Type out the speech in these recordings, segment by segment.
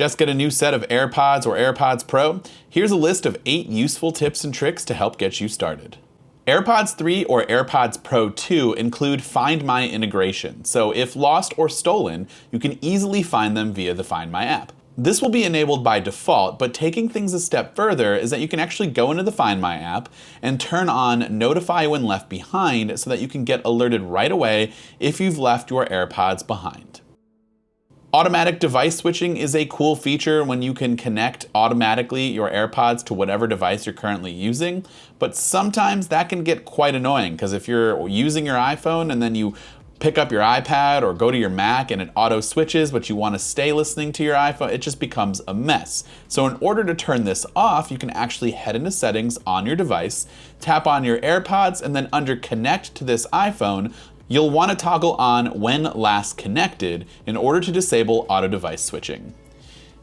Just get a new set of AirPods or AirPods Pro? Here's a list of 8 useful tips and tricks to help get you started. AirPods 3 or AirPods Pro 2 include Find My integration, so if lost or stolen, you can easily find them via the Find My app. This will be enabled by default, but taking things a step further is that you can actually go into the Find My app and turn on Notify When Left Behind so that you can get alerted right away if you've left your AirPods behind. Automatic device switching is a cool feature when you can connect automatically your AirPods to whatever device you're currently using, but sometimes that can get quite annoying because if you're using your iPhone and then you pick up your iPad or go to your Mac and it auto switches, but you want to stay listening to your iPhone, it just becomes a mess. So in order to turn this off, you can actually head into settings on your device, tap on your AirPods, and then under Connect to this iPhone, you'll want to toggle on When Last Connected in order to disable auto device switching.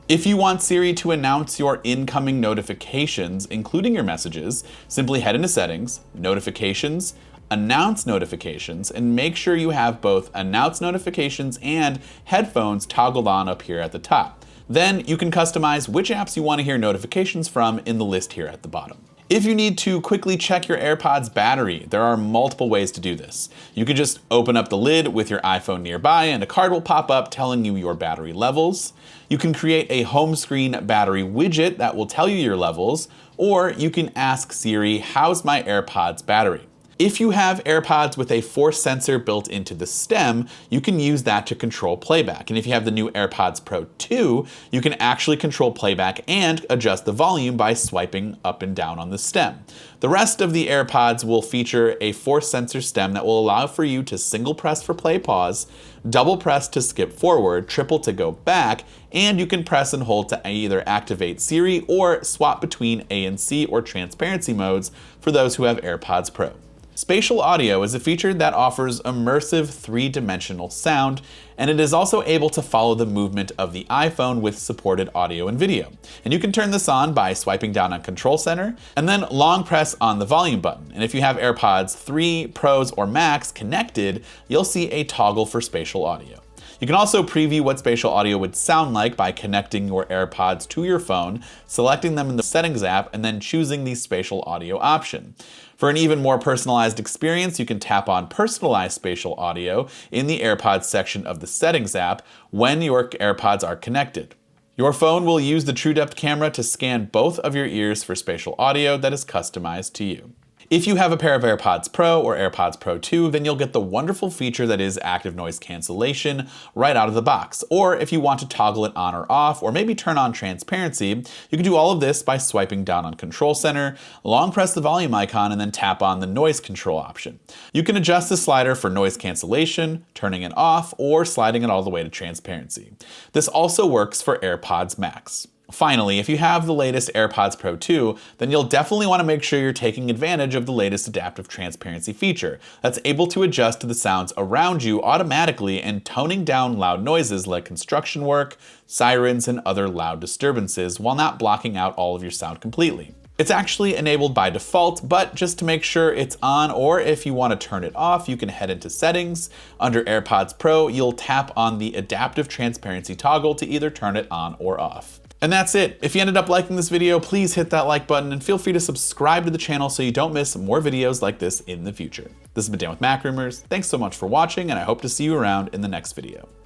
If you want Siri to announce your incoming notifications, including your messages, simply head into Settings, Notifications, Announce Notifications, and make sure you have both Announce Notifications and Headphones toggled on up here at the top. Then you can customize which apps you want to hear notifications from in the list here at the bottom. If you need to quickly check your AirPods battery, there are multiple ways to do this. You can just open up the lid with your iPhone nearby and a card will pop up telling you your battery levels. You can create a home screen battery widget that will tell you your levels, or you can ask Siri, "How's my AirPods battery?" If you have AirPods with a force sensor built into the stem, you can use that to control playback. And if you have the new AirPods Pro 2, you can actually control playback and adjust the volume by swiping up and down on the stem. The rest of the AirPods will feature a force sensor stem that will allow for you to single press for play pause, double press to skip forward, triple to go back, and you can press and hold to either activate Siri or swap between ANC or transparency modes for those who have AirPods Pro. Spatial audio is a feature that offers immersive 3-dimensional sound, and it is also able to follow the movement of the iPhone with supported audio and video. And you can turn this on by swiping down on Control Center, and then long press on the volume button. And if you have AirPods 3, Pros, or Max connected, you'll see a toggle for spatial audio. You can also preview what spatial audio would sound like by connecting your AirPods to your phone, selecting them in the Settings app, and then choosing the spatial audio option. For an even more personalized experience, you can tap on Personalized Spatial Audio in the AirPods section of the Settings app when your AirPods are connected. Your phone will use the TrueDepth camera to scan both of your ears for spatial audio that is customized to you. If you have a pair of AirPods Pro or AirPods Pro 2, then you'll get the wonderful feature that is active noise cancellation right out of the box. Or if you want to toggle it on or off, or maybe turn on transparency, you can do all of this by swiping down on Control Center, long press the volume icon, and then tap on the noise control option. You can adjust the slider for noise cancellation, turning it off, or sliding it all the way to transparency. This also works for AirPods Max. Finally, if you have the latest AirPods Pro 2, then you'll definitely want to make sure you're taking advantage of the latest adaptive transparency feature that's able to adjust to the sounds around you automatically and toning down loud noises like construction work, sirens, and other loud disturbances while not blocking out all of your sound completely. It's actually enabled by default, but just to make sure it's on, or if you want to turn it off, you can head into Settings. Under AirPods Pro, you'll tap on the adaptive transparency toggle to either turn it on or off. And that's it. If you ended up liking this video, please hit that like button and feel free to subscribe to the channel so you don't miss more videos like this in the future. This has been Dan with Mac Rumors. Thanks so much for watching, and I hope to see you around in the next video.